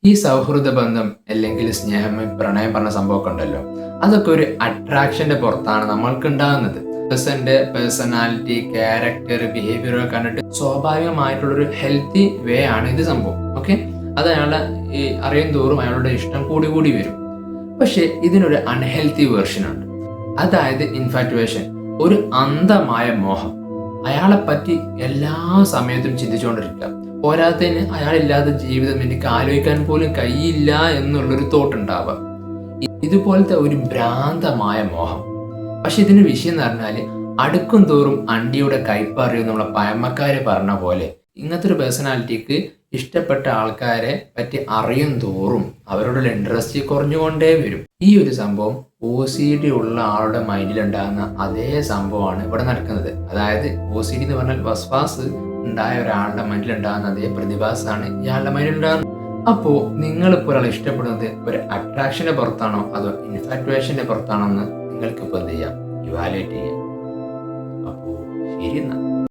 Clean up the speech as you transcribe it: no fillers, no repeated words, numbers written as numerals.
ഈ സൗഹൃദ ബന്ധം അല്ലെങ്കിൽ സ്നേഹം, പ്രണയം പറഞ്ഞ സംഭവമൊക്കെ ഉണ്ടല്ലോ, അതൊക്കെ ഒരു അട്രാക്ഷന്റെ പുറത്താണ് നമ്മൾക്ക് ഉണ്ടാകുന്നത്. പേഴ്സന്റെ പേഴ്സണാലിറ്റി, ക്യാരക്ടർ, ബിഹേവിയർ ഒക്കെ കണ്ടിട്ട് സ്വാഭാവികമായിട്ടുള്ളൊരു ഹെൽത്തി വേ ആണ് ഇത് സംഭവം. ഓക്കെ, അത് അയാളെ അറിയും തോറും അയാളുടെ ഇഷ്ടം കൂടി കൂടി വരും. പക്ഷെ ഇതിനൊരു അൺഹെൽത്തി വേർഷൻ ഉണ്ട്. അതായത് ഇൻഫാറ്റുവേഷൻ, ഒരു അന്ധമായ മോഹം. അയാളെ പറ്റി എല്ലാ സമയത്തും ചിന്തിച്ചുകൊണ്ടിരിക്കുക. പോരാത്തതിന് അയാളില്ലാത്ത ജീവിതം എനിക്ക് ആലോചിക്കാൻ പോലും കഴിയില്ല എന്നുള്ളൊരു തോട്ട് ഉണ്ടാവുക. ഇതുപോലത്തെ ഒരു ഭ്രാന്തമായ മോഹം. പക്ഷെ ഇതിന് വിഷയം എന്ന് പറഞ്ഞാൽ, അടുക്കും തോറും അണ്ടിയുടെ കയ്പറിയും നമ്മളെ പഴമക്കാര് പറഞ്ഞ പോലെ, ഇങ്ങനത്തെ ഒരു പേഴ്സണാലിറ്റിക്ക് ഇഷ്ടപ്പെട്ട ആൾക്കാരെ പറ്റി അറിയും തോറും അവരോടുള്ള ഇൻട്രസ്റ്റ് കുറഞ്ഞുകൊണ്ടേ വരും. ഈ ഒരു സംഭവം OCD ഉള്ള ആളുടെ മൈൻഡിൽ ഉണ്ടാകുന്ന അതേ സംഭവമാണ് ഇവിടെ നടക്കുന്നത്. അതായത് OCD എന്ന് പറഞ്ഞാൽ വസ്വാസ് ഉണ്ടായ ഒരാളുടെ മൈൻഡിൽ ഉണ്ടാകുന്ന അതേ പ്രതിഭാസമാണ് ഇയാളുടെ മൈൻഡിൽ ഉണ്ടാകുന്നത്. അപ്പോൾ നിങ്ങളിപ്പോൾ ഒരാളെ ഇഷ്ടപ്പെടുന്നത് ഒരു അട്രാക്ഷന്റെ പുറത്താണോ അതോ ഇൻഫാറ്റുവേഷന്റെ പുറത്താണോ എന്ന് നിങ്ങൾക്കിപ്പോൾ എന്ത് ചെയ്യാം, ഇവാലുവേറ്റ് ചെയ്യാം. അപ്പോൾ ശരി എന്നാ.